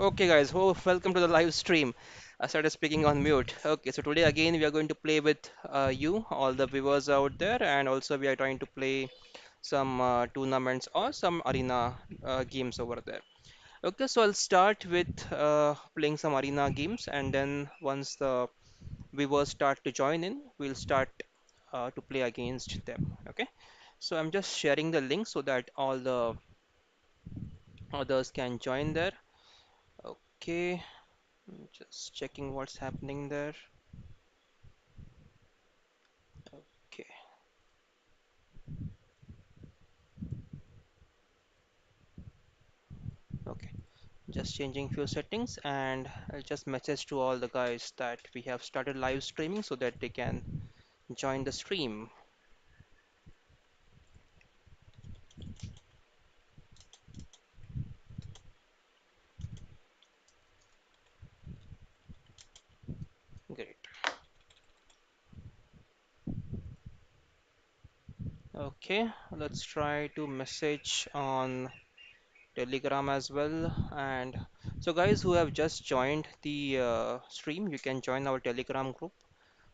Okay, guys, welcome to the live stream. I started speaking on mute. Okay, so today again we are going to play with you, all the viewers out there, and also we are trying to play some tournaments or some arena games over there. Okay, so I'll start with playing some arena games, and then once the viewers start to join in, we'll start to play against them. Okay, so I'm just sharing the link so that all the others can join there. Okay. Just checking what's happening there. Okay, okay. Just changing few settings and I'll just message to all the guys that we have started live streaming so that they can join the stream. Great. Okay, let's try to message on Telegram as well. And so, guys who have just joined the stream, you can join our Telegram group.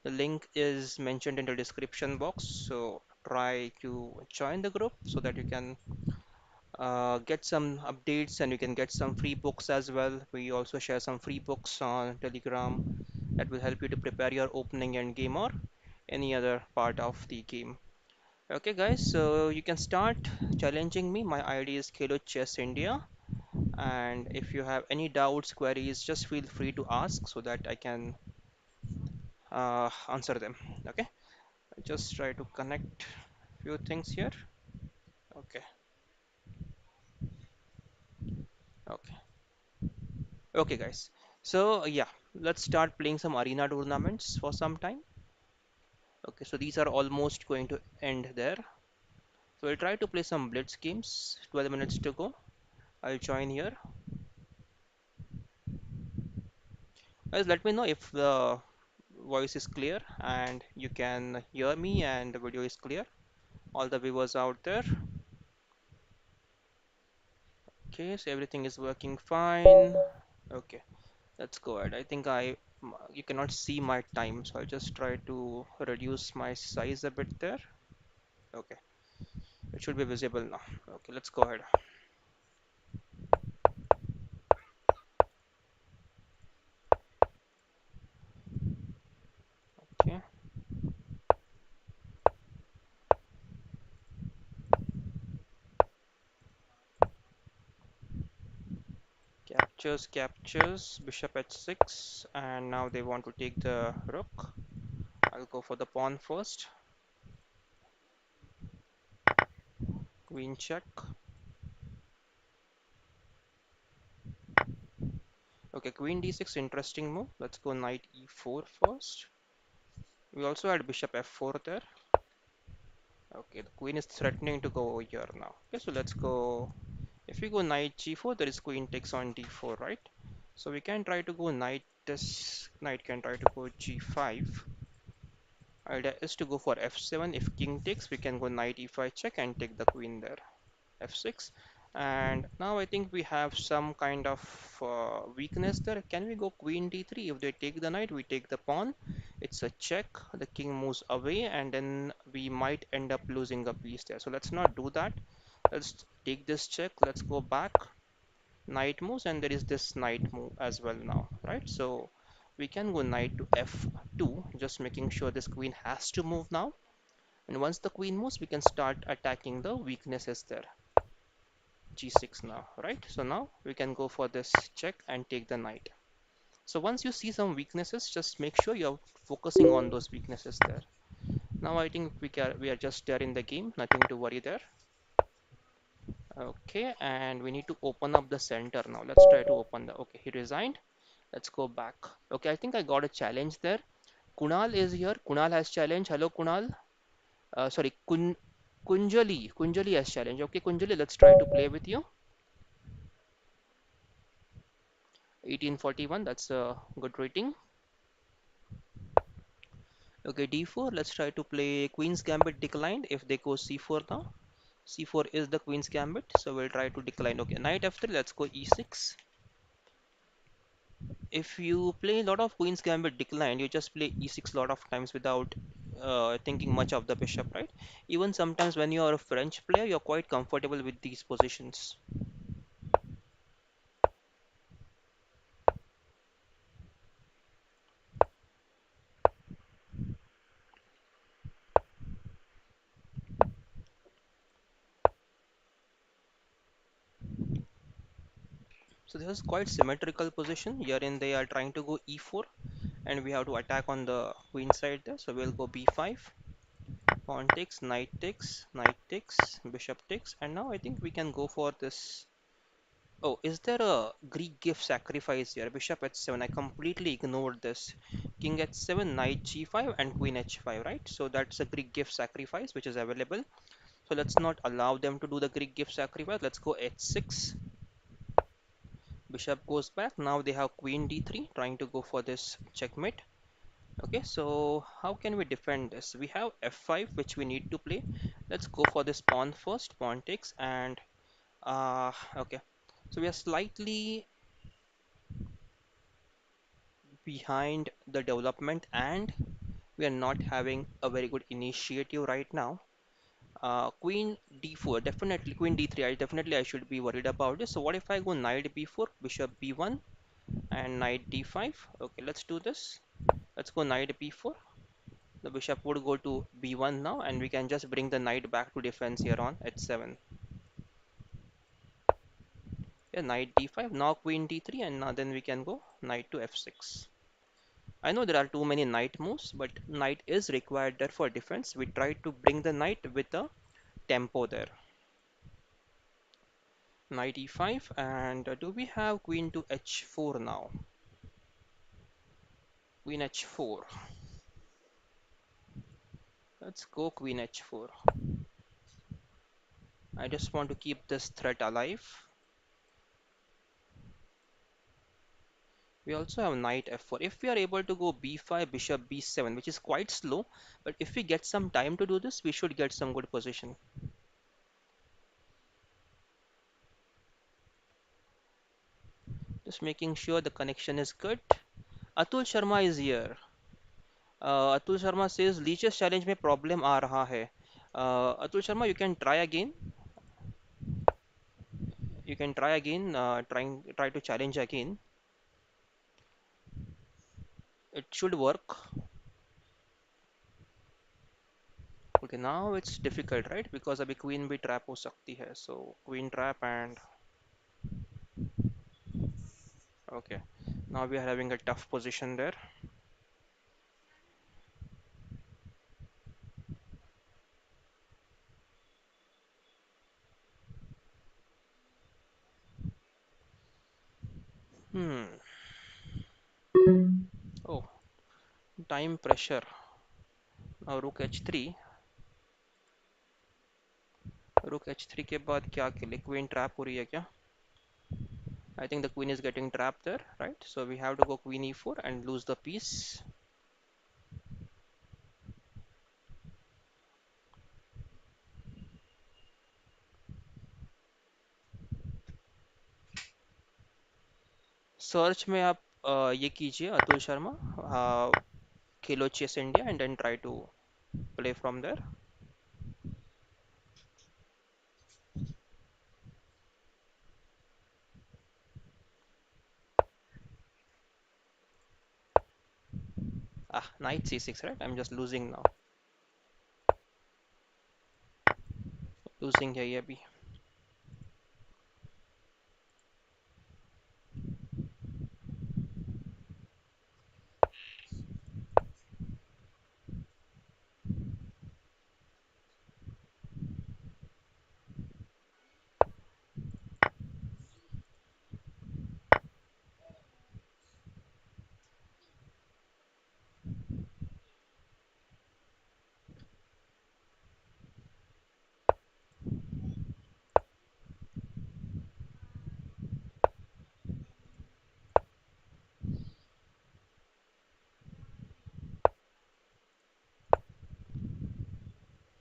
The link is mentioned in the description box. So, try to join the group so that you can get some updates and you can get some free books as well. We also share some free books on Telegram that will help you to prepare your opening end game or any other part of the game. Okay, guys, so you can start challenging me. My ID is Khelo Chess India, and if you have any doubts, queries, just feel free to ask so that I can answer them. Okay, just try to connect few things here. Okay, okay. Okay, guys. So, yeah, let's start playing some arena tournaments for some time. Okay, so these are almost going to end there. So we'll try to play some blitz games. 12 minutes to go. I'll join here. Guys, let me know if the voice is clear and you can hear me and the video is clear. All the viewers out there. Okay, so everything is working fine. Okay, let's go ahead. I think you cannot see my time, so I'll just try to reduce my size a bit there. Okay. It should be visible now. Okay, let's go ahead. Okay, captures, bishop h6, and now they want to take the rook. I'll go for the pawn first. Queen check. Okay, queen d6, interesting move. Let's go knight e4 first. We also had bishop f4 there. Okay, the queen is threatening to go over here now. Okay, so let's go. If we go knight g4, there is queen takes on d4, right? So we can try to go knight. This knight can try to go g5. Idea is to go for f7. If king takes, we can go knight e5 check and take the queen there. f6. And now I think we have some kind of weakness there. Can we go queen d3? If they take the knight, we take the pawn. It's a check. The king moves away, and then we might end up losing a piece there. So let's not do that. Let's take this check. Let's go back. Knight moves, and there is this knight move as well now, right? So we can go knight to f2, just making sure this queen has to move now. And once the queen moves, we can start attacking the weaknesses there. g6 now, right? So now we can go for this check and take the knight. So once you see some weaknesses, just make sure you're focusing on those weaknesses there. Now I think we are just there in the game, nothing to worry there. Okay, and we need to open up the center now. Let's try to open the. Okay, he resigned. Let's go back. Okay, I think I got a challenge there. Kunal is here. Kunal has challenge. Hello, Kunal. Sorry, Kunjali. Kunjali has challenge. Okay, Kunjali, let's try to play with you. 1841, that's a good rating. Okay, d4. Let's try to play Queen's Gambit declined. If they go c4 now, c4 is the Queen's Gambit, so we'll try to decline. Okay, knight f3. Let's go e6. If you play a lot of Queen's Gambit declined, you just play e6 lot of times without thinking much of the bishop, right? Even sometimes when you are a French player, you're quite comfortable with these positions. So this is quite symmetrical position. Herein they are trying to go e4, and we have to attack on the queen side there. So we'll go b5, pawn takes, knight takes, bishop takes, and now I think we can go for this. Oh, is there a Greek gift sacrifice here? Bishop h7. I completely ignored this. King h7, knight g5, and queen h5, right? So that's a Greek gift sacrifice which is available. So let's not allow them to do the Greek gift sacrifice. Let's go h6. Bishop goes back. Now they have queen d3, trying to go for this checkmate. Okay, so how can we defend this? We have f5, which we need to play. Let's go for this pawn first. Pawn takes, and okay. So we are slightly behind the development, and we are not having a very good initiative right now. Queen d4, definitely queen d3. I should be worried about this. So what if I go knight b4, bishop b1, and knight d5? Okay, let's do this. Let's go knight b4. The bishop would go to b1 now, and we can just bring the knight back to defense here on h7. Yeah, knight d5. Now queen d3, and now then we can go knight to f6. I know there are too many knight moves, but knight is required there for defense. We try to bring the knight with a tempo there. Knight e5, and do we have queen to h4 now? Queen h4. Let's go queen h4. I just want to keep this threat alive. We also have knight f4. If we are able to go b5, bishop b7, which is quite slow, but if we get some time to do this, we should get some good position. Just making sure the connection is good. Atul Sharma is here. Atul Sharma says lichess challenge में problem आ रहा है. Atul Sharma, you can try again. You can try again. Try to challenge again. It should work. Okay, now it's difficult, right? Because अभी queen भी trap हो सकती है. So queen trap and okay. Now we are having a tough position there. Hmm. Oh, time pressure. Now rook h3. Rook h3 के बाद क्या के लिए queen trap हो रही है क्या? I think the queen is getting trapped there, right? So we have to go queen e4 and lose the piece. Search में आप ये कीजिए अतुल शर्मा, खेलो chess India, and then try to play from there. Knight c6, right? I'm just losing now. Losing है ये अभी.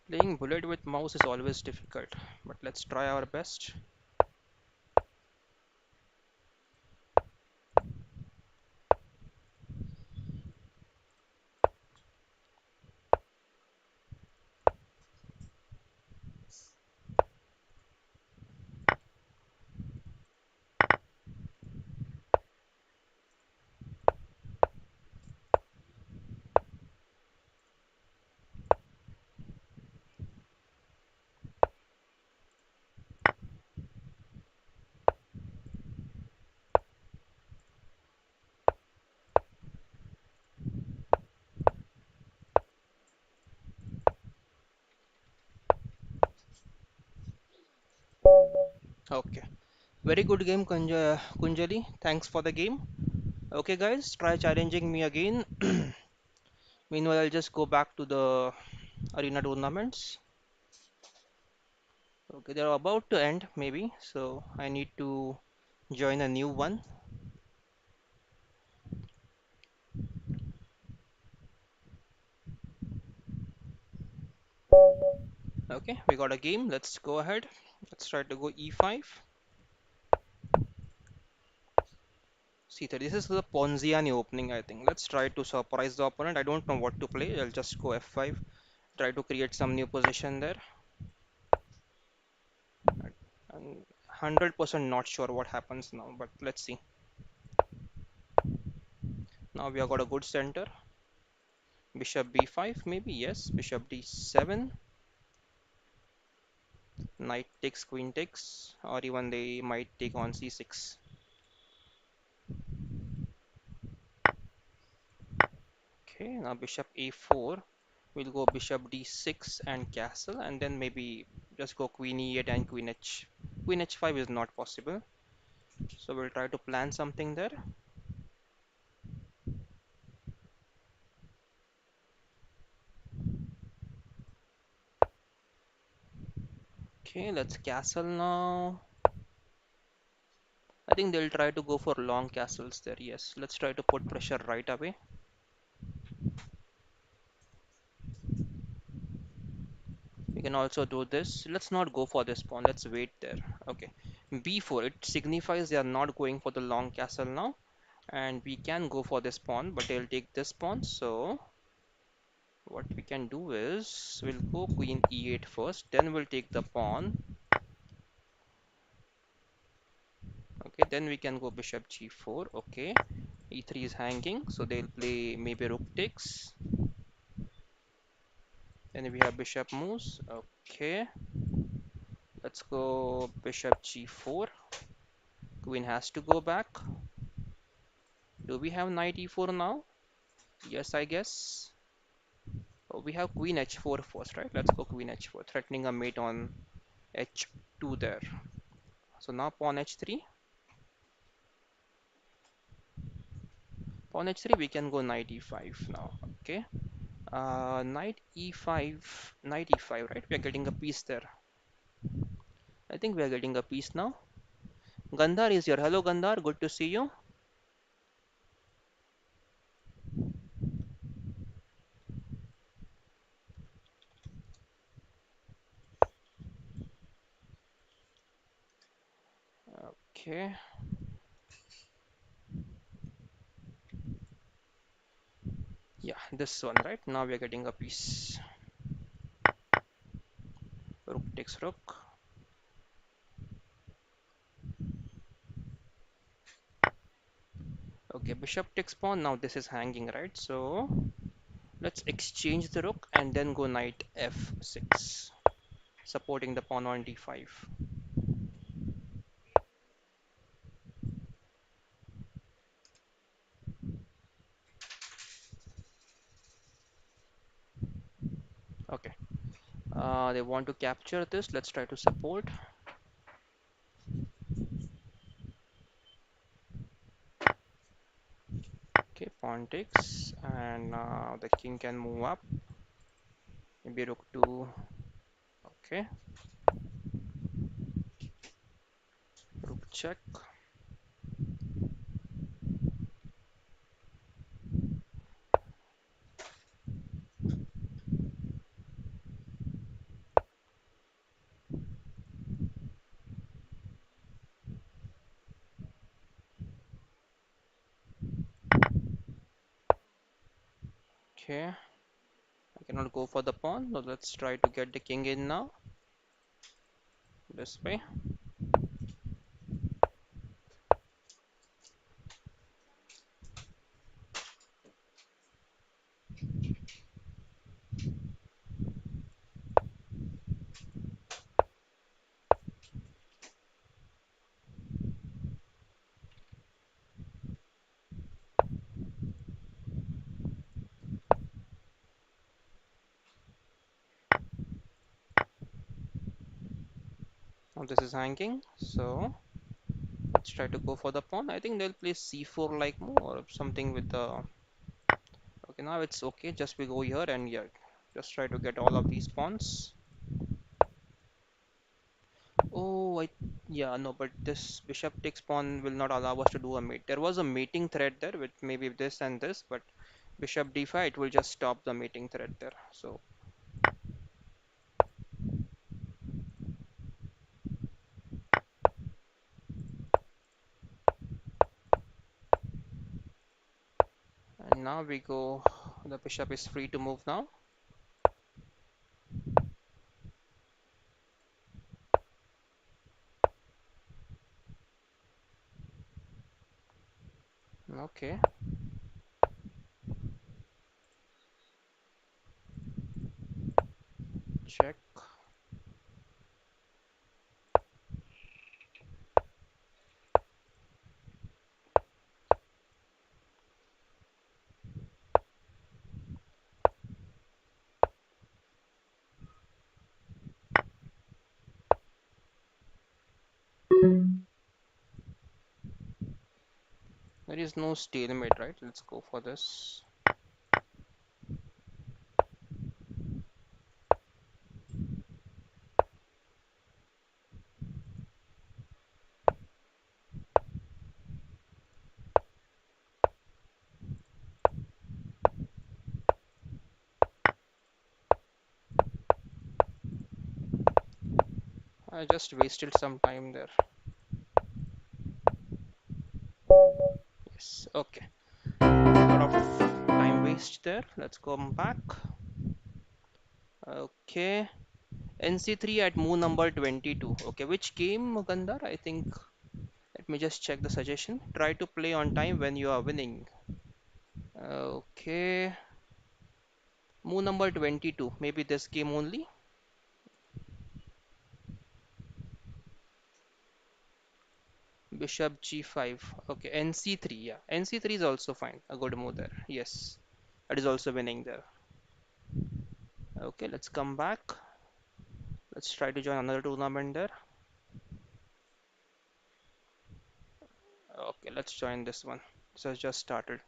Playing bullet with mouse is always difficult, but let's try our best. Okay. Very good game, Kunjali. Thanks for the game. Okay, guys, try challenging me again. Meanwhile, I'll just go back to the arena tournaments. Okay, they're about to end, maybe, so I need to join a new one. Okay, we got a game. Let's go ahead. Let's try to go e5. C3. This is the Ponziani opening, I think. Let's try to surprise the opponent. I don't know what to play. I'll just go f5. Try to create some new position there. I'm 100% not sure what happens now, but let's see. Now we have got a good center. Bishop b5, maybe. Yes. Bishop d7. Knight takes, queen takes, or even they might take on c6. Okay, now bishop a4. We'll go bishop d6 and castle, and then maybe just go queen e8 and queen h. Queen h5 is not possible, so we'll try to plan something there. Okay, let's castle now. I think they'll try to go for long castles there. Yes, let's try to put pressure right away. We can also do this. Let's not go for this pawn. Let's wait there. Okay, b4. It signifies they are not going for the long castle now, and we can go for this pawn, but they'll take this pawn. So what we can do is we'll go queen e8 first, then we'll take the pawn. Okay, then we can go bishop g4. Okay, e3 is hanging, so they'll play maybe rook takes. Then we have bishop moves. Okay, let's go bishop g4. Queen has to go back. Do we have knight e4 now? Yes, I guess. Oh, we have queen h4 first, right? Let's go queen h4, threatening a mate on h2 there. So now pawn h3. Pawn h3, we can go knight e5 now. Okay. Knight e5, knight e5, right? We are getting a piece there. I think we are getting a piece now. Gandhar is here. Hello, Gandhar. Good to see you. Okay. Yeah, this one, right? Now we are getting a piece. Rook takes rook. Okay, bishop takes pawn. Now this is hanging, right? So let's exchange the rook and then go knight f6, supporting the pawn on d5. Okay. They want to capture this. Let's try to support. Okay, pawn takes, and now the king can move up. Maybe rook to. Okay, rook check. Okay, I cannot go for the pawn. So let's try to get the king in now. This way. Now this is hanging, so let's try to go for the pawn. I think they'll play c4 like move or something with the. Okay, now it's okay. Just we go here and yeah, just try to get all of these pawns. Oh, yeah, no, but this bishop takes pawn will not allow us to do a mate. There was a mating thread there with maybe this and this, but bishop d5 it will just stop the mating thread there. So and now we go. The bishop is free to move now. Okay, check. There is no stalemate, right? Let's go for this. I just wasted some time there. Yes, okay. A lot of time waste there. Let's come back. Okay. NC3 at move number 22. Okay, which game, Gandhar? I think. Let me just check the suggestion. Try to play on time when you are winning. Okay. Move number 22. Maybe this game only. Bishop g5. Okay, NC3. Yeah, NC3 is also fine. A good move there. Yes, that is also winning there. Okay, let's come back. Let's try to join another tournament there. Okay, let's join this one. This has just started.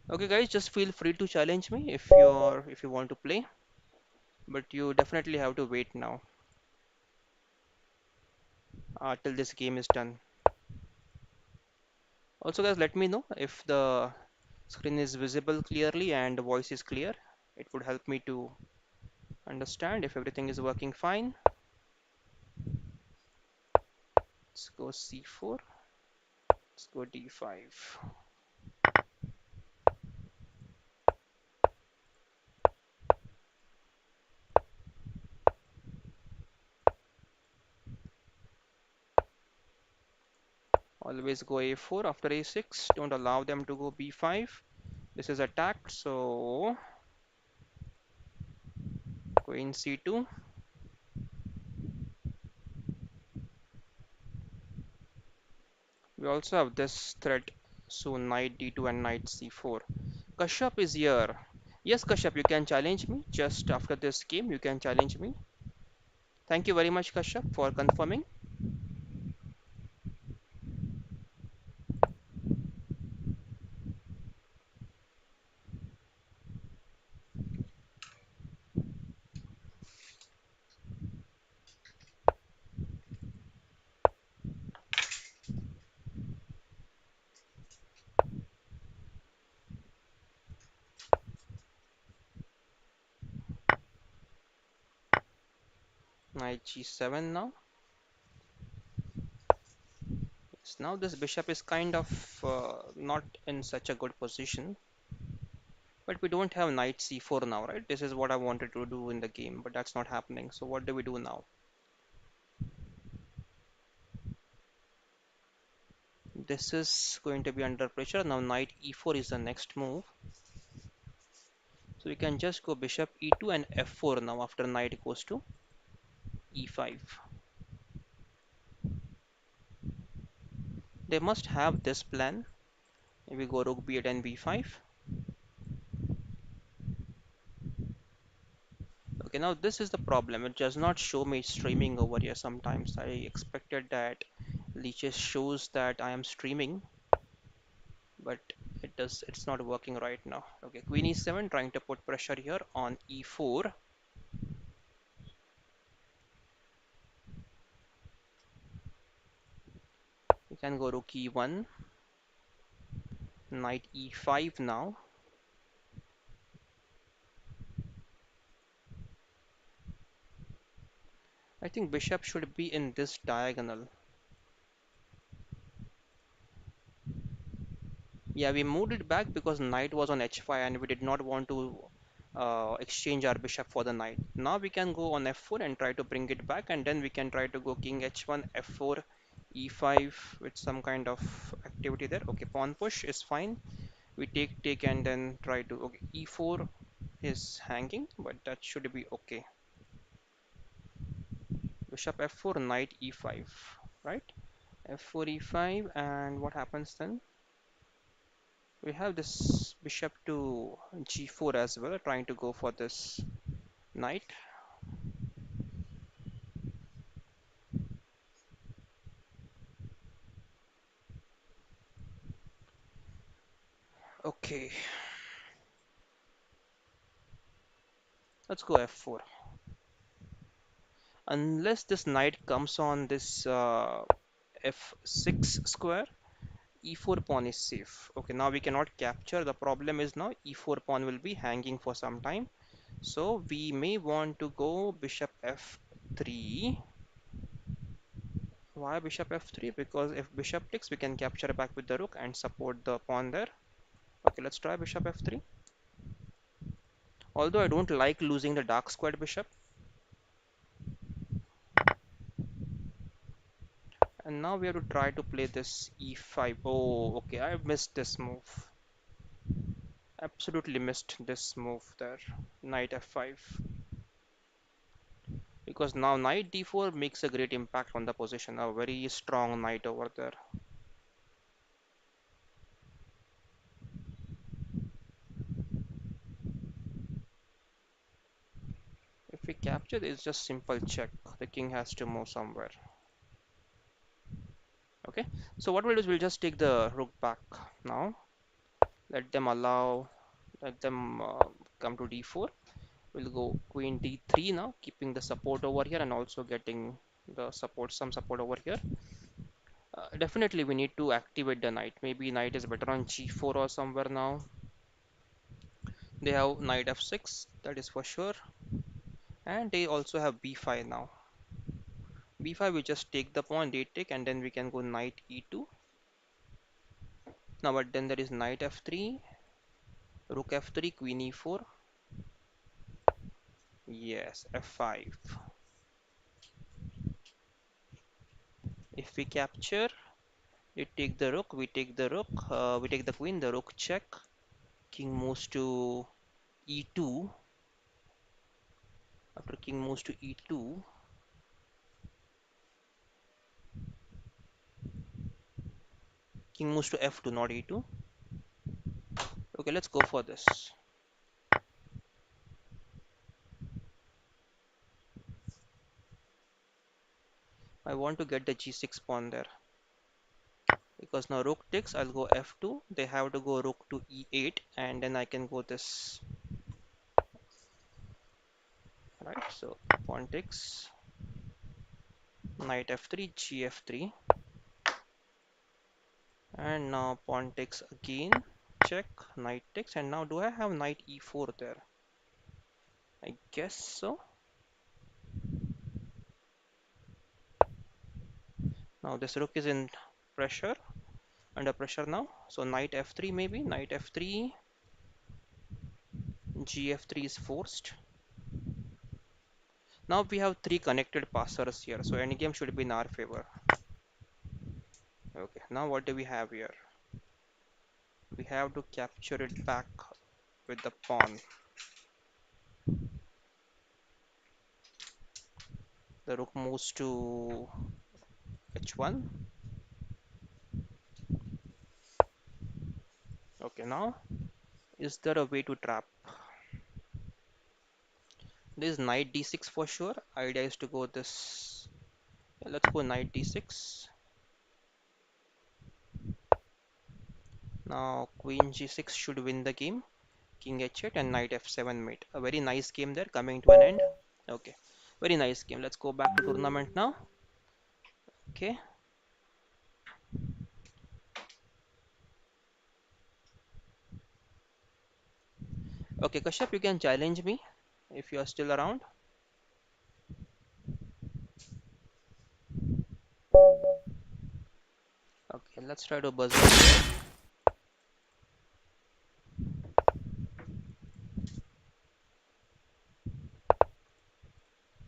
Okay, guys, just feel free to challenge me if you want to play, but you definitely have to wait now till this game is done. Also, guys, let me know if the screen is visible clearly and the voice is clear. It would help me to understand if everything is working fine. Let's go c4. Let's go d5. Always go a4 after a6. Don't allow them to go b5. This is attacked, so queen c2. We also have this threat, so knight d2 and knight c4. Kashyap is here. Yes, Kashyap, you can challenge me. Just after this game, you can challenge me. Thank you very much, Kashyap, for confirming. Knight g7 now. Yes, now this bishop is kind of not in such a good position. But we don't have knight c4 now, right? This is what I wanted to do in the game, but that's not happening. So what do we do now? This is going to be under pressure. Now knight e4 is the next move. So we can just go bishop e2 and f4 now after knight goes to e5. They must have this plan. Maybe go rook b8 and b5. Okay, Okay, now this is the problem. It does not show me streaming over here sometimes. I expected that Leeches shows that I am streaming, but it's not working right now. Okay, Queen e7 trying to put pressure here on e4. We can go rook e1, knight e5 now. I think bishop should be in this diagonal. Yeah, we moved it back because knight was on h5 and we did not want to exchange our bishop for the knight. Now we can go on f4 and try to bring it back, and then we can try to go king h1, f4, e5 with some kind of activity there. Okay, pawn push is fine. We take and then try to, okay, e4 is hanging, but that should be okay. Bishop f4, knight e5, right? f4 e5, and what happens then? We have this bishop to g4 as well, trying to go for this knight. Okay, let's go f4. Unless this knight comes on this f6 square, e4 pawn is safe. Okay, now we cannot capture. The problem is now e4 pawn will be hanging for some time. So we may want to go bishop f3. Why bishop f3? Because if bishop takes, we can capture back with the rook and support the pawn there. Okay, let's try bishop f3. Although I don't like losing the dark squared bishop. And now we have to try to play this e5. Oh, okay, I missed this move. Absolutely missed this move there. Knight f5. Because now knight d4 makes a great impact on the position. A very strong knight over there. If we capture, it's just simple check. The king has to move somewhere. Okay, so what we'll do is we'll just take the rook back now. Let them allow, let them come to d4. We'll go queen d3 now, keeping the support over here and also getting the support, some support over here. Definitely we need to activate the knight. Maybe knight is better on g4 or somewhere now. They have knight f6, that is for sure. And they also have b5 now. b5 we just take the pawn, they take, and then we can go knight e2. Now but then there is knight f3, rook f3, queen e4. Yes, f5. If we capture, they take the rook, we take the rook, we take the queen, the rook check. King moves to e2. After king moves to e2, king moves to f2, not e2. Okay, let's go for this. I want to get the g6 pawn there. Because now rook takes, I'll go f2. They have to go rook to e8, and then I can go this. Right, so pawn takes, knight f3, gf3. And now pawn takes again, check, knight takes, and now do I have knight e4 there? I guess so. Now this rook is in pressure, under pressure now. So knight f3 maybe, knight f3, gf3 is forced. Now we have three connected passers here, so endgame should be in our favor. Okay, now what do we have here? We have to capture it back with the pawn. The rook moves to h1. Okay, now is there a way to trap? This is knight d6 for sure. Idea is to go this. Yeah, let's go knight d6. Now queen g6 should win the game. King h8 and knight f7 mate. A very nice game there coming to an end. Okay, very nice game. Let's go back to tournament now. Okay, okay, Kashyap, you can challenge me if you are still around. Okay, let's try to buzz up here.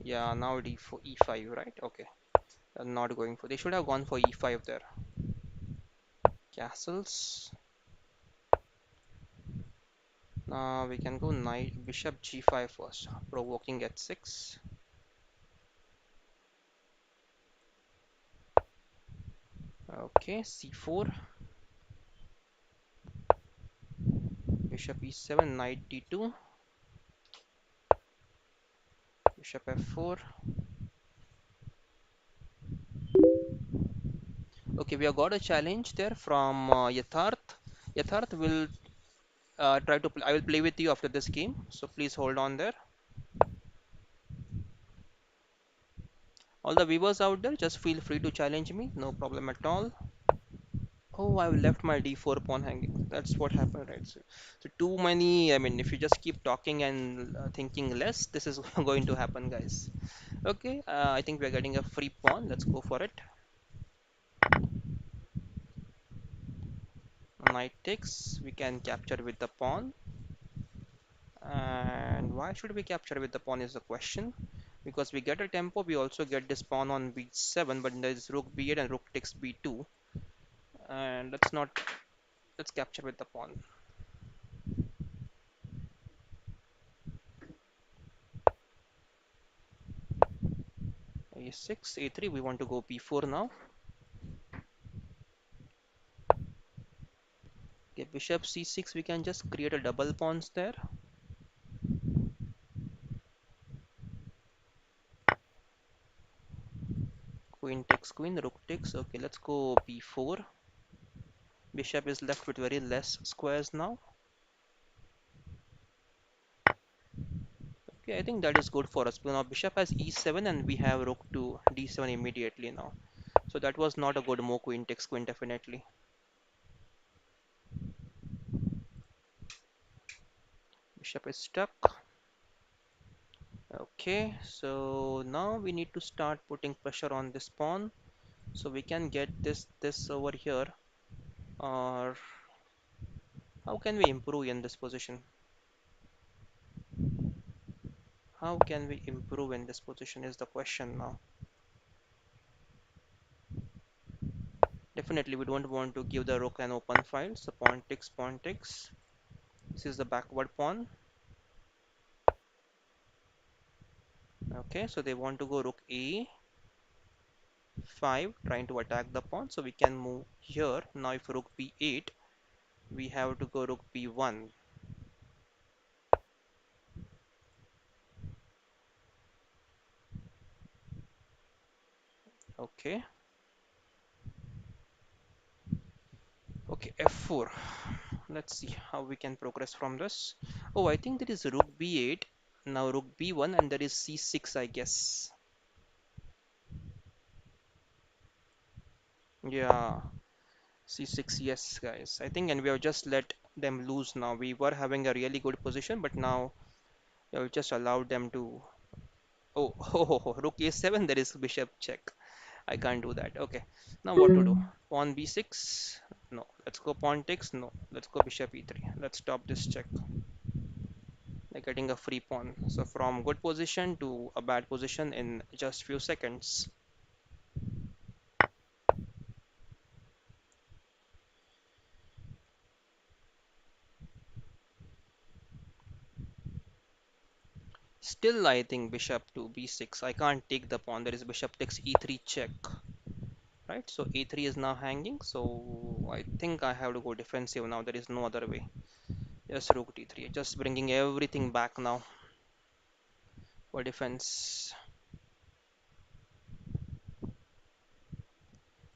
Yeah, now d4, e5, right? Okay, they're not going for. They should have gone for e5 there. Castles. Now we can go knight, bishop g5 first, provoking h6. Okay, c4, bishop e7, knight d2, bishop f4. Okay, we have got a challenge there from Yatharth. Yatharth will try to. I will play with you after this game, so please hold on there. All the viewers out there, just feel free to challenge me, no problem at all. Oh, I've left my d4 pawn hanging. That's what happened, right? So too many. I mean, if you just keep talking and thinking less, this is going to happen, guys. Okay, I think we're getting a free pawn. Let's go for it. Knight takes. We can capture with the pawn. And why should we capture with the pawn is the question. Because we get a tempo, we also get this pawn on b7, but there is rook b8 and rook takes b2. And let's not. Let's capture with the pawn. a6, a3. We want to go b4 now. Okay, bishop c6, we can just create a double pawns there. Queen takes queen, rook takes. Okay, let's go b4. Bishop is left with very less squares now. Okay, I think that is good for us. Now bishop has e7 and we have rook to d7 immediately now. So that was not a good move. Queen takes queen definitely. Bishop is stuck. Okay, so now we need to start putting pressure on this pawn so we can get this over here. Or how can we improve in this position? How can we improve in this position is the question now. Definitely we don't want to give the rook an open file. So pawn takes, pawn takes. This is the backward pawn. Okay, so they want to go rook a5 trying to attack the pawn. So we can move here. Now if rook b8, we have to go rook b1. Okay. Okay, f4. Let's see how we can progress from this. Oh, I think there is rook b8. Now rook b1 and there is c6, I guess. Yeah, c6, yes, guys. I think, and we have just let them lose now. We were having a really good position, but now we have just allowed them to. Oh, rook a7. There is bishop check. I can't do that. Okay, now what to do? Pawn b6. No. Let's go pawn takes. No. Let's go bishop e3. Let's stop this check. They're getting a free pawn. So from good position to a bad position in just few seconds. Still, I think bishop to b6. I can't take the pawn. There is bishop takes e3 check. Right? So e3 is now hanging. So I think I have to go defensive now. There is no other way. Just rook d3. Just bringing everything back now. for defense.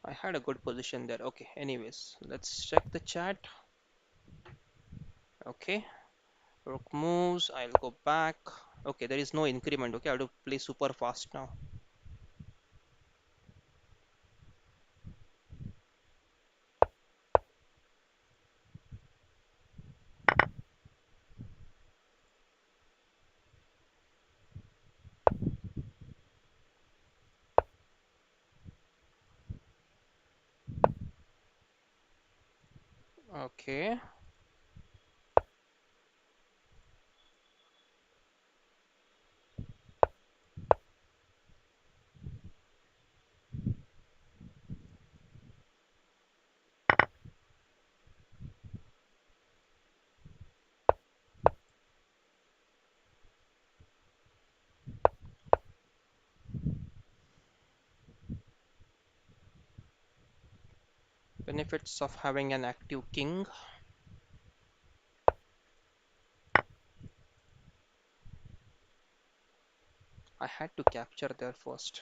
I had a good position there. Okay, anyways, let's check the chat. Okay, rook moves. I'll go back. Okay, there is no increment. Okay, I have to play super fast now. Okay, benefits of having an active king. I had to capture there first.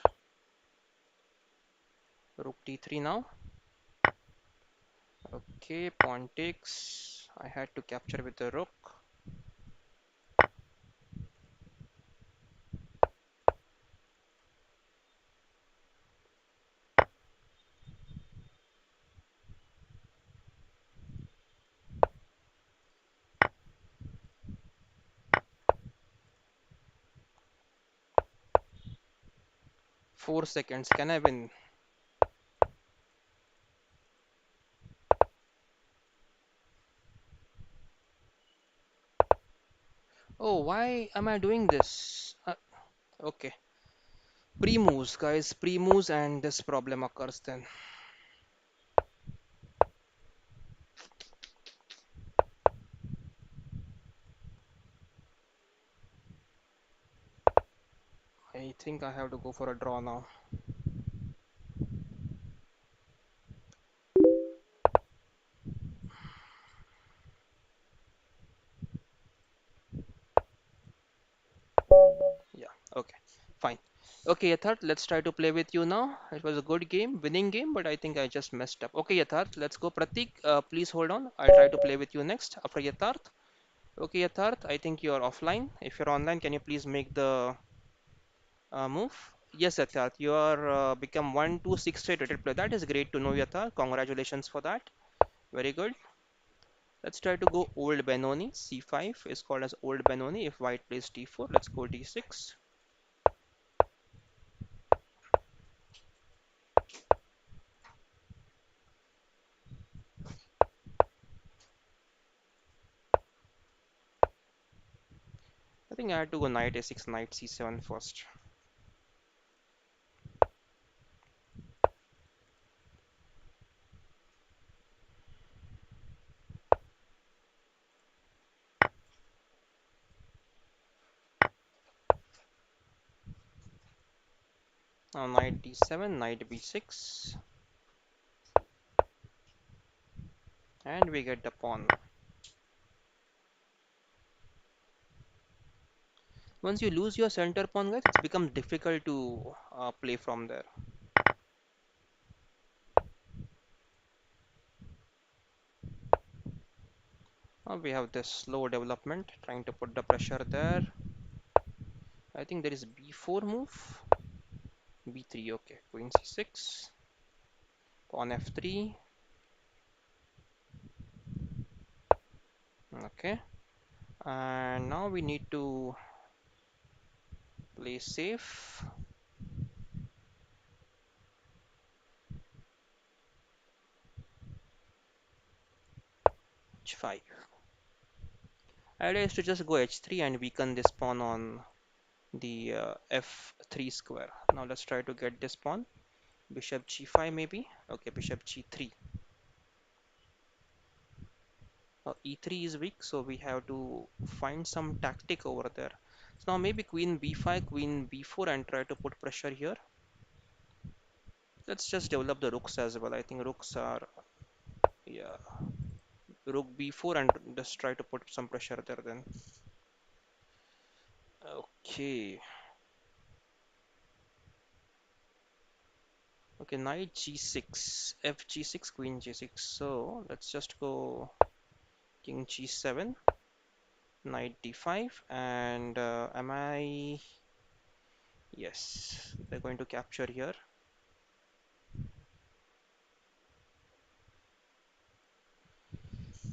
Rook d3 now. Okay, pawn takes. I had to capture with the rook. 4 seconds. Can I win? Oh, why am I doing this? Okay. Pre-moves, guys. Pre-moves and this problem occurs then. I think I have to go for a draw now. Yeah, okay. Fine. Okay, Yatharth, let's try to play with you now. It was a good game, winning game, but I think I just messed up. Okay, Yatharth, let's go. Pratik, please hold on. I'll try to play with you next after Yatharth. Okay, Yatharth, I think you're offline. If you're online, can you please make the move? Yes, Yatharth, you are become 1-2-6 straight rated player. That is great to know, Yatharth. Congratulations for that. Very good. Let's try to go old Benoni. C5 is called as old Benoni. If white plays d4, let's go d6. I think I had to go knight a6, knight c7 first. Now knight d7, knight b6, and we get the pawn. Once you lose your center pawn, guys, it's become difficult to play from there. Now we have this slow development, trying to put the pressure there. I think there is b4 move, b3, okay, queen c6, pawn f3, okay. And now we need to play safe. h5. Idea is to just go h3 and weaken this pawn on the f3 square. Now let's try to get this pawn. Bishop g5 maybe. Okay, bishop g3. E3 is weak, so we have to find some tactic over there. So now maybe queen b5, queen b4 and try to put pressure here. Let's just develop the rooks as well. I think rooks are, yeah, rook b4 and just try to put some pressure there then. Okay. Okay, knight g6, f g6, queen g6. So let's just go king g7, knight d5, and am I? Yes, they're going to capture here.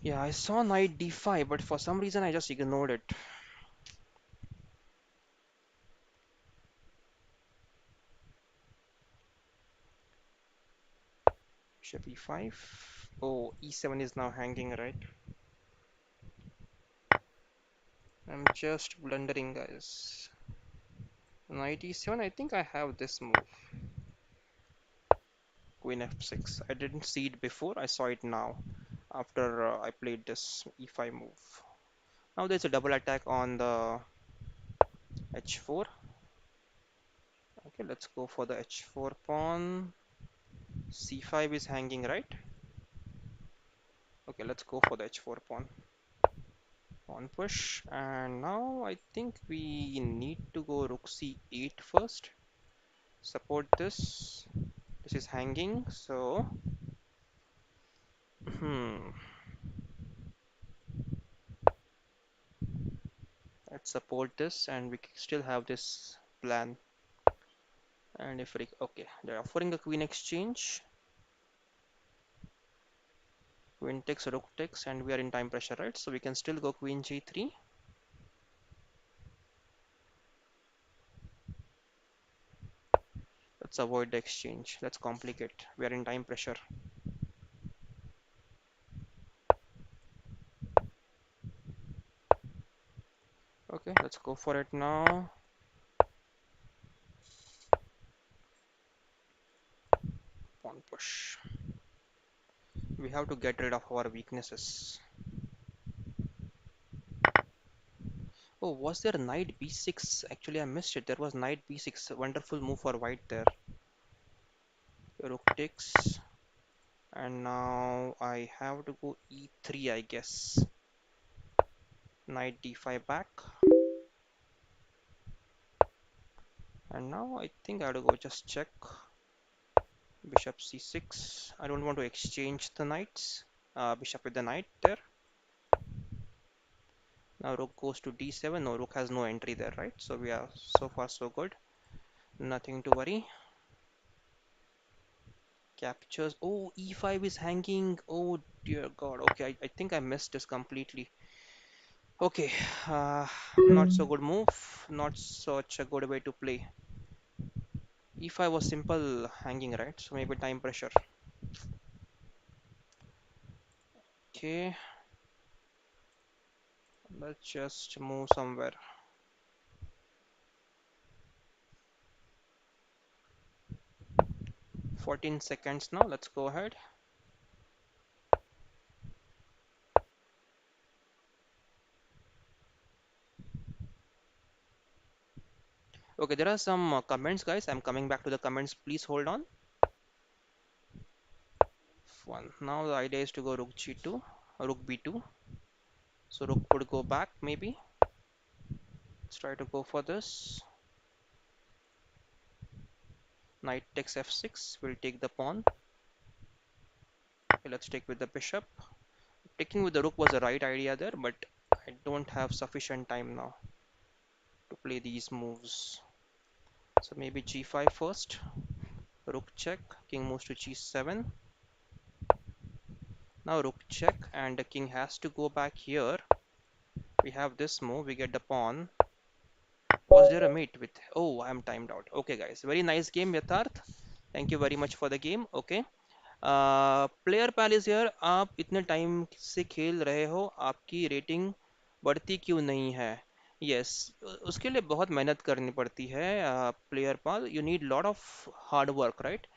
Yeah, I saw knight d5, but for some reason I just ignored it. Bishop e5. Oh, e7 is now hanging, right? I'm just blundering, guys. Knight e7, I think I have this move. Queen f6. I didn't see it before, I saw it now after I played this e5 move. Now there's a double attack on the h4. Okay, let's go for the h4 pawn. c5 is hanging, right? Okay, let's go for the h4 pawn. Pawn push. And now I think we need to go rook c8 first. Support this. This is hanging, so hmm, let's support this, and we still have this plan. And if we, okay, they're offering a queen exchange. Queen takes, rook takes, and we are in time pressure, right? So we can still go queen g3. Let's avoid the exchange. Let's complicate. We are in time pressure. Okay, let's go for it now. Pawn push. We have to get rid of our weaknesses. Oh, was there knight b6? Actually, I missed it. There was knight b6. Wonderful move for white there. Rook takes. And now I have to go e3, I guess. Knight d5 back. And now I think I have to go just check. Bishop c6. I don't want to exchange the knights. Bishop with the knight there. Now rook goes to d7. No, rook has no entry there, right? So we are so far so good. Nothing to worry. Captures. Oh, e5 is hanging. Oh dear God. Okay, I think I missed this completely. Okay, not so good move. Not such a good way to play. E5 was simple hanging, right? So maybe time pressure. Okay, let's just move somewhere. 14 seconds now. Let's go ahead. Okay, there are some comments, guys. I'm coming back to the comments. Please hold on. One. Now the idea is to go rook g2, rook b2. So rook could go back maybe. Let's try to go for this. Knight takes f6. We'll take the pawn. Okay, let's take with the bishop. Taking with the rook was the right idea there, but I don't have sufficient time now to play these moves. So maybe g5 first. Rook check. King moves to g7. Now rook check, and the king has to go back here. We have this move. We get the pawn. Was there a mate with? Oh, I'm timed out. Okay, guys. Very nice game, Yatharth. Thank you very much for the game. Okay. Player pal is here. आप इतने time से खेल रहे हो, आपकी rating बढ़ती क्यों नहीं है? यस, उसके लिए बहुत मेहनत करनी पड़ती है. Player Pal, you need lot of hard work, right?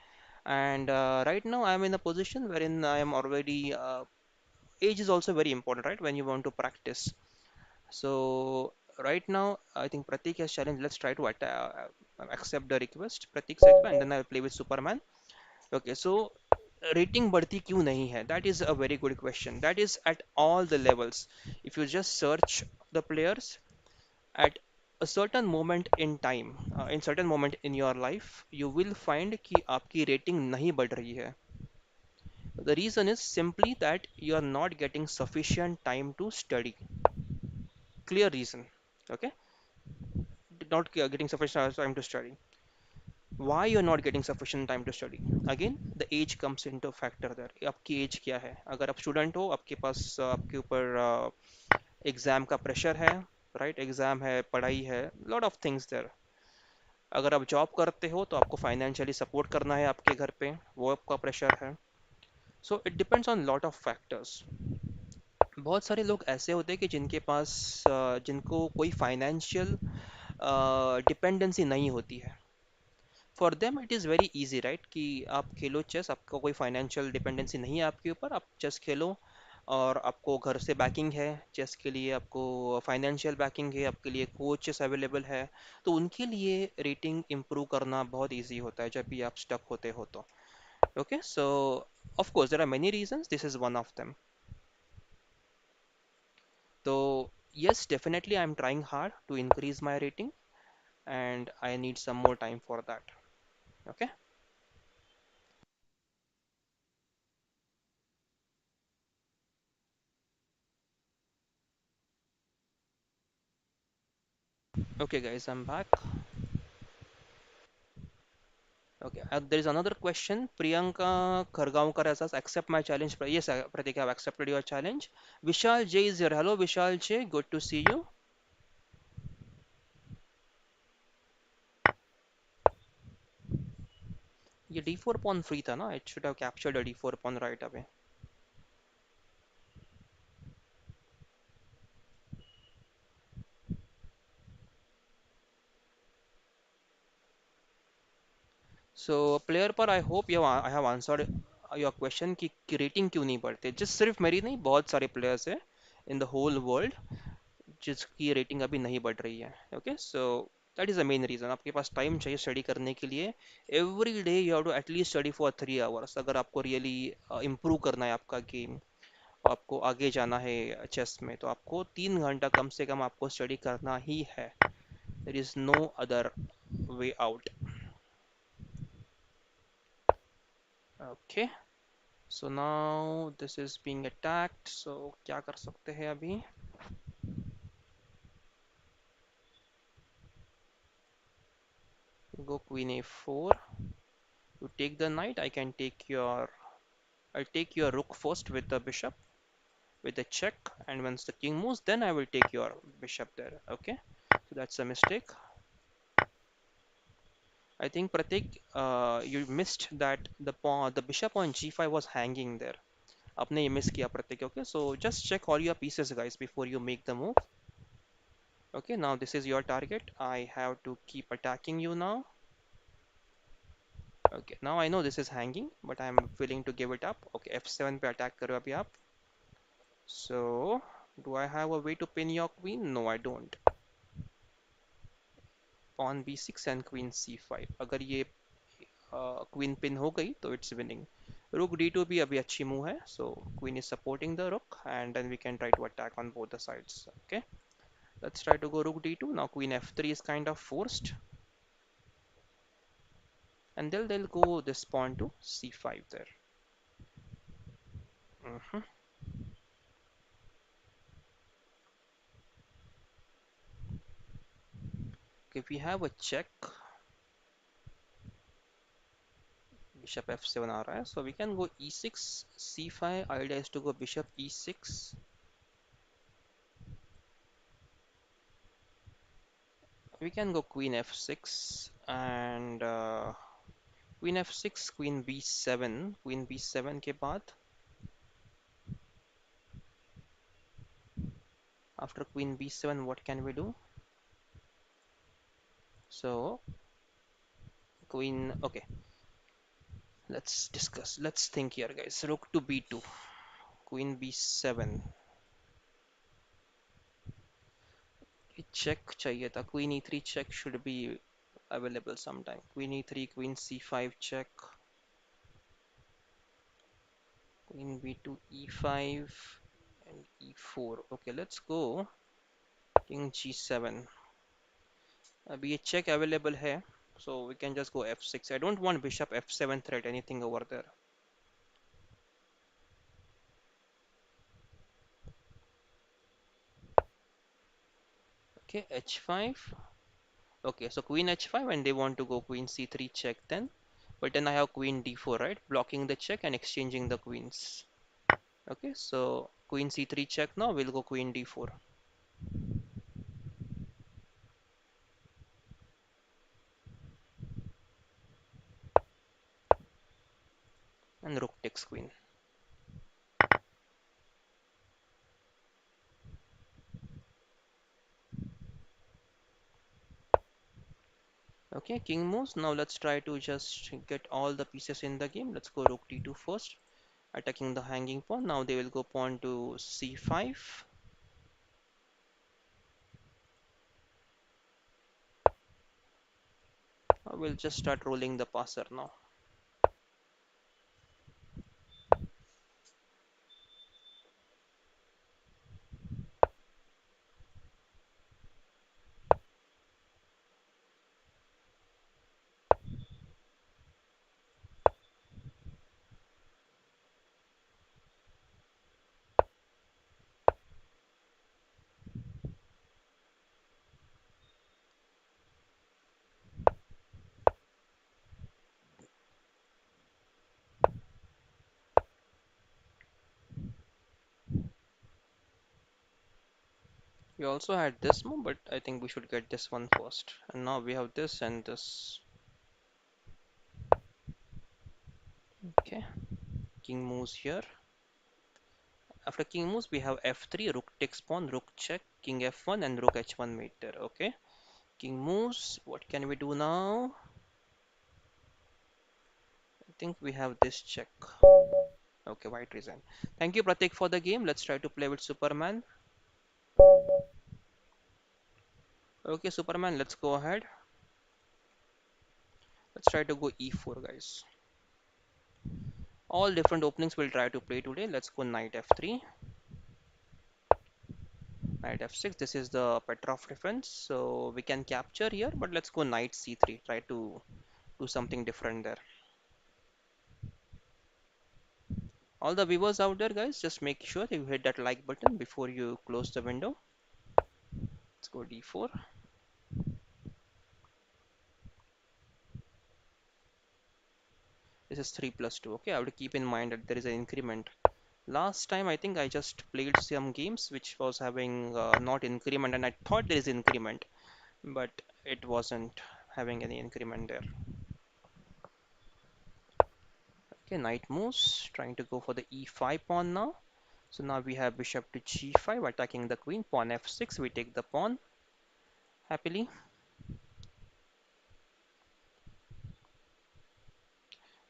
And right now I am in a position wherein I am already age is also very important, right, when you want to practice. So right now I think Pratik has challenged. Let's try to accept the request. Pratik said, and then I'll play with Superman. Okay, so rating बढ़ती क्यों नहीं है? That is a very good question. That is at all the levels. If you just search the players at a certain moment in time, in certain moment in your life you will find कि आपकी rating नहीं बढ़ रही है. The reason is simply that you are not getting sufficient time to study. Clear reason. Okay, not getting sufficient time to study. Why you're not getting sufficient time to study? Again, the age comes into factor there. आपकी as क्या है? अगर आप student हो, आपके पास आपके ऊपर exam का प्रेशर है, राइट? एग्जाम है, पढ़ाई है, लॉट ऑफ थिंग्स देयर. अगर आप जॉब करते हो तो आपको फाइनेंशियली सपोर्ट करना है आपके घर पे, वो आपका प्रेशर है. So it depends on lot of factors. बहुत सारे लोग ऐसे होते हैं कि जिनके पास जिनको कोई फाइनेंशियल डिपेंडेंसी नहीं होती है. For them it is very easy, right? कि आप खेलो चेस, आपको कोई फाइनेंशियल डिपेंडेंसी नहीं है आपके ऊपर, आप चेस खेलो और आपको घर से बैकिंग है चेस के लिए, आपको फाइनेंशियल बैकिंग है, आपके लिए कोचेस अवेलेबल है. तो उनके लिए रेटिंग इम्प्रूव करना बहुत इजी होता है जब भी आप स्टक होते हो तो. Okay, so of course there are many reasons, this is one of them. तो yes, definitely I'm trying hard to increase my rating and I need some more time for that. Okay. Okay, guys, I'm back. Okay, there is another question. Priyanka Khargaonkar has asked, accept my challenge. Yes, Pratik, I've accepted your challenge. Vishal J is here. Hello, Vishal J. Good to see you. ये d4 pawn free था ना? It should have captured a d4 pawn right away. So player पर I hope I have answered your question कि rating क्यों नहीं बढ़ते. Just सिर्फ मेरी नहीं, बहुत सारे players हैं in the whole world जिसकी रेटिंग अभी नहीं बढ़ रही है. Okay, so that is the main reason. आपके पास टाइम चाहिए स्टडी करने के लिए. Every day you have to at least study for 3 hours अगर आपको रियली इम्प्रूव करना है आपका गेम, आपको आगे जाना है चेस में, तो आपको 3 घंटा कम से कम आपको स्टडी करना ही है. There is no other way out. Okay, so now this is being attacked. So क्या कर सकते हैं अभी? Go queen a4. You take the knight, I can take your I'll take your rook first with the bishop, with the check, and once the king moves, then I will take your bishop there. Okay, so that's a mistake. I think Pratik, you missed that the bishop on g5 was hanging there. आपने ये miss किया Pratik. Okay, so just check all your pieces, guys, before you make the move. Okay, now this is your target. I have to keep attacking you now. Okay, now I know this is hanging, but I'm willing to give it up. Okay, f7 पे attack करो अभी आप. So, do I have a way to pin your queen? No, I don't. Pawn b6 and queen c5. अगर ये queen pin हो गई तो it's winning. Rook d2 भी अभी अच्छी move है. So, queen is supporting the rook and then we can try to attack on both the sides. Okay, let's try to go rook d2. Now queen f3 is kind of forced. And they'll go this pawn to c5 there. Mhm. Okay, we have a check. Bishop f7 आ रहा है. So we can go e6, c5. Idea is to go bishop e6. We can go queen f6 and queen f6, queen b7. Queen b7 के बाद after queen b7 what can we do? So queen, okay, let's discuss. Let's think here, guys. Rook to b2, queen b7. Check चाहिए था. Queen e3 check should be available sometime. Queen e3, queen c5 check, queen b2 e5 and e4. Okay, let's go king g7. अभी ये check available है, so we can just go f6. I don't want bishop f7 threat anything over there. Okay, h5. Okay, so queen h5 and they want to go queen c3 check then. But then I have queen d4, right? Blocking the check and exchanging the queens. Okay, so queen c3 check now, we'll go queen d4 and rook takes queen. Okay, king moves. Now let's try to just get all the pieces in the game. Let's go rook d2 first, attacking the hanging pawn. Now they will go pawn to c5. We'll just start rolling the passer now. We also had this move, but I think we should get this one first. And now we have this and this. Okay, king moves here. After king moves, we have f3, rook takes pawn, rook check, king f1, and rook h1 mate there. Okay, king moves. What can we do now? I think we have this check. Okay, white resign. Thank you, Pratik, for the game. Let's try to play with Superman. Okay, Superman, let's go ahead. Let's try to go e4, guys. All different openings we'll try to play today. Let's go knight f3, knight f6. This is the Petrov defense, so we can capture here, but let's go knight c3. Try to do something different there. All the viewers out there, guys, just make sure you hit that like button before you close the window. Let's go d4. This is 3 plus 2. Okay, I have to keep in mind that there is an increment. Last time I think I just played some games which was having not increment, and I thought there is increment, but it wasn't having any increment there. Okay, knight moves, trying to go for the e5 pawn now. So now we have bishop to g5 attacking the queen, pawn f6, we take the pawn happily.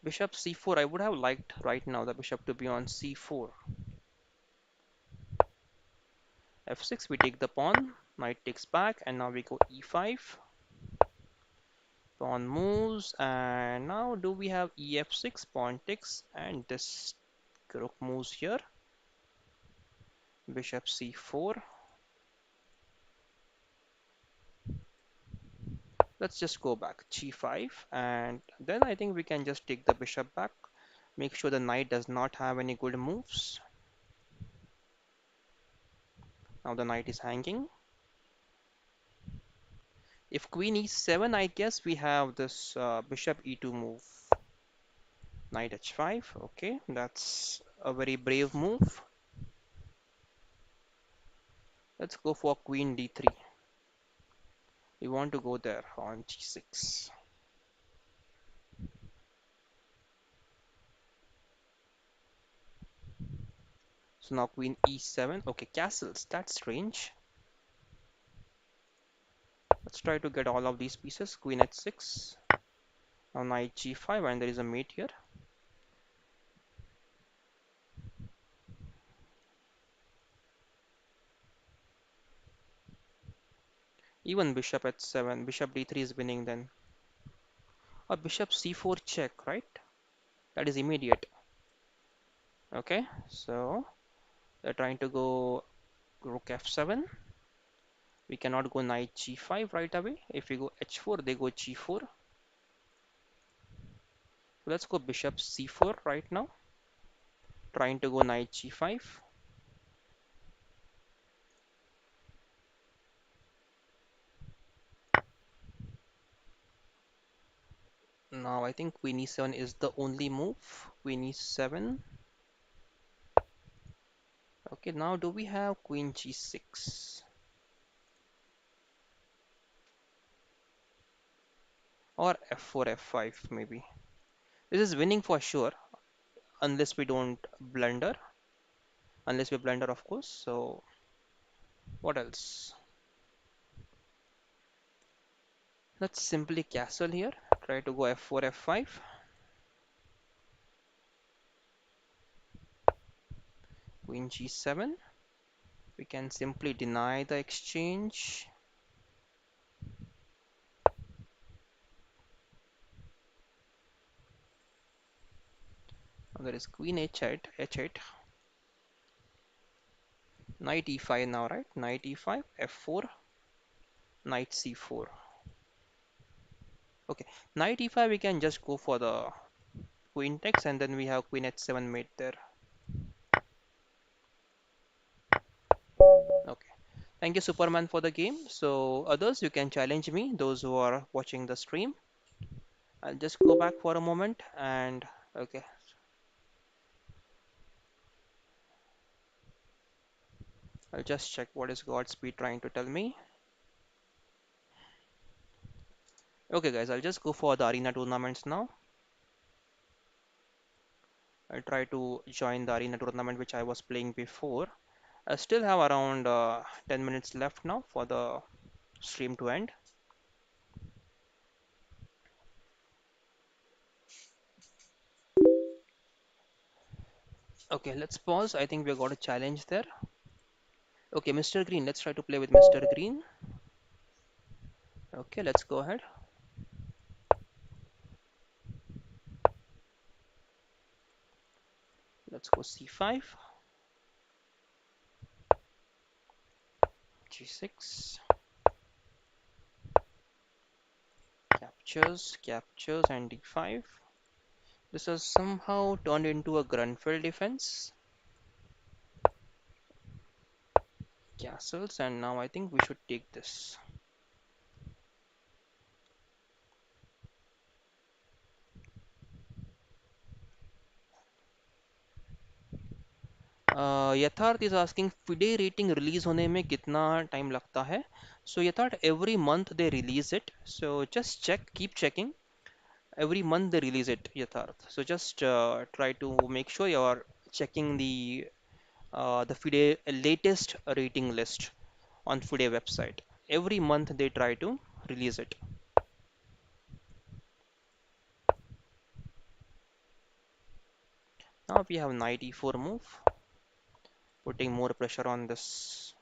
Bishop c4, I would have liked right now the bishop to be on c4. f6, we take the pawn, knight takes back, and now we go e5. Pawn moves, and now do we have ef6, pawn takes, and this rook moves here. Bishop c4. Let's just go back, g5, and then I think we can just take the bishop back. Make sure the knight does not have any good moves. Now the knight is hanging. If queen e7, I guess we have this bishop e2 move. Knight h5. Okay, that's a very brave move. Let's go for queen d3. We want to go there on g6. So now queen e7. Okay, castles. That's strange. Let's try to get all of these pieces. Queen h6. Now knight g5, and there is a mate here. Even bishop h7. Bishop d3 is winning then. Or bishop c4 check, right? That is immediate. Okay, so they're trying to go rook f7. We cannot go knight g5 right away. If we go h4, they go g4. So let's go bishop c4 right now, trying to go knight g5. Now I think queen e7 is the only move. Queen e7. Okay, now do we have queen g6 or f4 f5 maybe? This is winning for sure, unless we don't blunder. Unless we blunder, of course. So what else? Let's simply castle here. Try to go f4 f5. Queen g7. We can simply deny the exchange. Now there is queen h8, h8. Knight e5 now, right? Knight e5, f4, knight c4. Okay, knight e5 we can just go for the queen takes, and then we have queen h7 mate there. Okay. Thank you, Superman, for the game. So others, you can challenge me, those who are watching the stream. I'll just go back for a moment and okay. I'll just check what is Godspeed trying to tell me. Okay guys, I'll just go for the arena tournaments now. I'll try to join the arena tournament which I was playing before. I still have around 10 minutes left now for the stream to end. Okay, let's pause. I think we got a challenge there. Okay, Mr. Green, let's try to play with Mr. Green. Okay, let's go ahead. Let's go c5, g6, captures, and d5. This has somehow turned into a Grunfeld defense. Castles, and now I think we should take this. यथार्थ is asking FIDE rating release होने में कितना time लगता है? So यथार्थ, every month they release it. So just check, keep checking. Every month they release it, Yatharth. So just try to make sure you are checking the FIDE latest rating list on FIDE website. Every month they try to release it. Now we have knight e4 move, putting more pressure on this.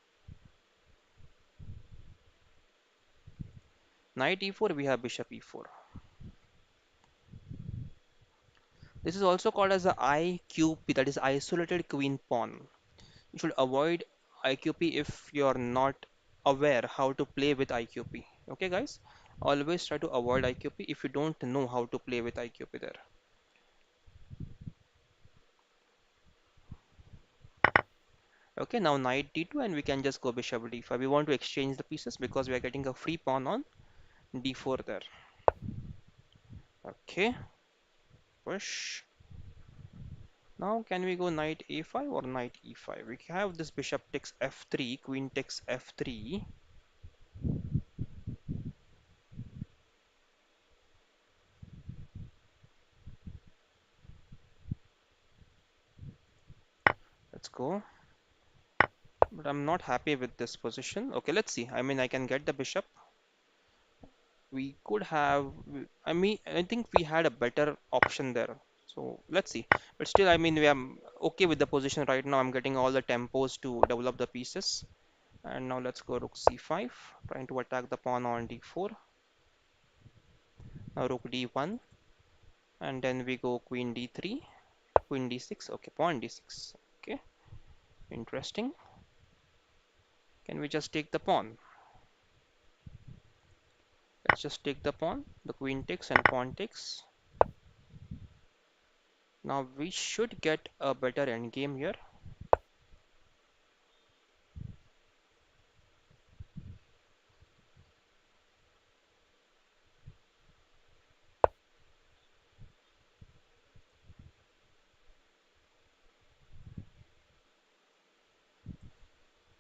Knight e4, we have bishop e4. This is also called as the IQP, that is isolated queen pawn. You should avoid IQP if you're not aware how to play with IQP. Okay, guys? Always try to avoid IQP if you don't know how to play with IQP there. Okay, now knight d2 and we can just go bishop d5. We want to exchange the pieces because we are getting a free pawn on d4 there. Okay, push. Now can we go knight a5 or knight e5? We have this bishop takes f3, queen takes f3. Let's go. But I'm not happy with this position. Okay, let's see. I mean, I can get the bishop. We could have, I think we had a better option there. So let's see. But still, I mean, we are okay with the position right now. I'm getting all the tempos to develop the pieces. And now let's go rook c5, trying to attack the pawn on d4. Now rook d1, and then we go queen d3, queen d6. Okay, pawn d6. Okay, interesting. Can we just take the pawn? Let's just take the pawn. The queen takes and pawn takes. Now we should get a better endgame here.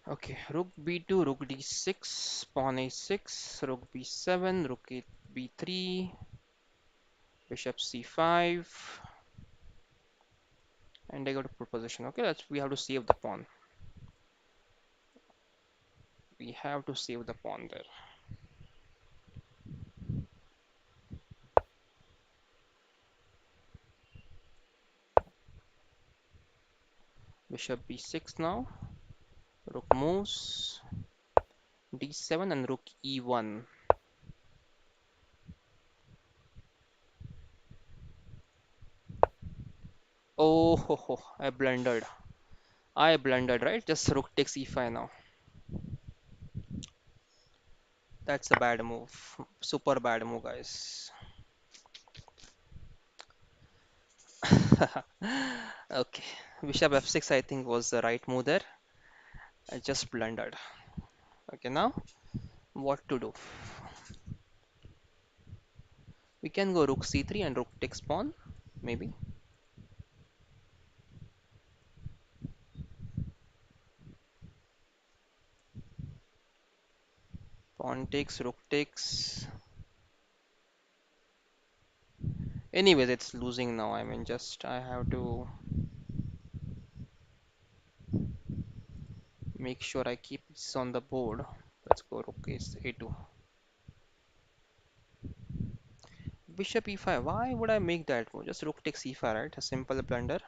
Okay, rook b2, rook d6, pawn a6, rook b7, rook b3, bishop c5, and I got a proposition. Okay, that's we have to save the pawn. We have to save the pawn there. Bishop b6 now. Rook moves. d7 and rook e1. Oh, ho, ho, I blundered. I blundered, right? Just rook takes e5 now. That's a bad move. Super bad move, guys. Okay. Bishop f6, I think, was the right move there. I just blundered. Okay, now what to do? We can go rook c3 and rook takes pawn, maybe. Pawn takes, rook takes. Anyways, it's losing now. I mean, just I have to make sure I keep this on the board. Let's go rook is a2. Bishop e5. Why would I make that move? Just rook takes e5, right? A simple blunder.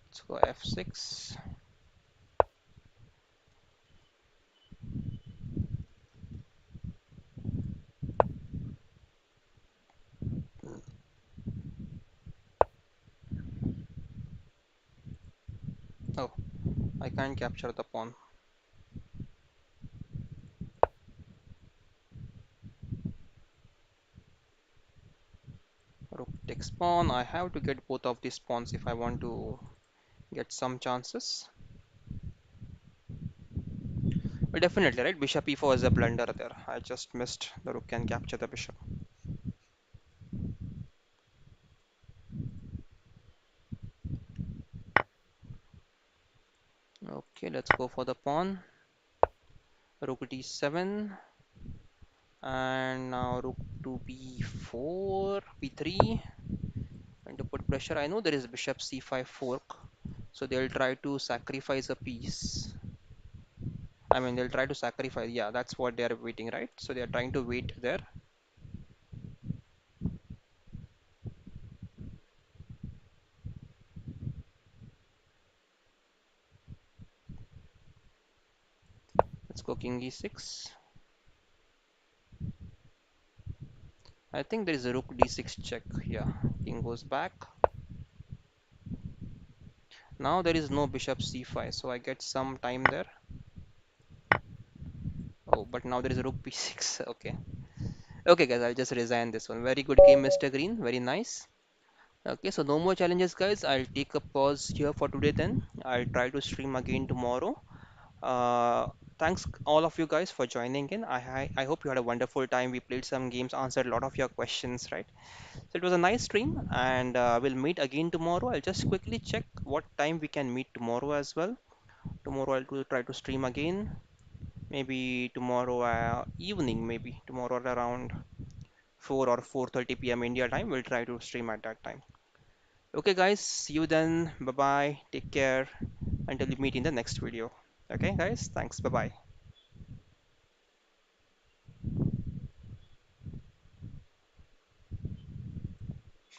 Let's go f6. Oh, I can't capture the pawn. Rook takes pawn. I have to get both of these pawns if I want to get some chances. But definitely, right? Bishop e4 is a blunder there. I just missed. The rook can capture the bishop. Okay, let's go for the pawn. Rook d7. And now rook to b4, b3. And to put pressure, I know there is bishop c5 fork. So they'll try to sacrifice a piece. I mean, they'll try to sacrifice. Yeah, that's what they are waiting, right? So they are trying to wait there. Let's go king e6. I think there is a rook d6 check. Yeah, king goes back. Now there is no bishop c5, so I get some time there. Oh, but now there is a rook b6. Okay. Okay, guys, I'll just resign this one. Very good game, Mr. Green. Very nice. Okay, so no more challenges, guys. I'll take a pause here for today then. I'll try to stream again tomorrow. Uh, Thanks all of you guys for joining in. I hope you had a wonderful time. We played some games, answered a lot of your questions, right? So it was a nice stream, and we'll meet again tomorrow. I'll just quickly check what time we can meet tomorrow as well. Tomorrow try to stream again. Maybe tomorrow evening, maybe tomorrow around 4 or 4:30 p.m. India time. We'll try to stream at that time. Okay, guys, see you then. Bye bye. Take care until we meet in the next video. Okay, guys, thanks. Bye bye.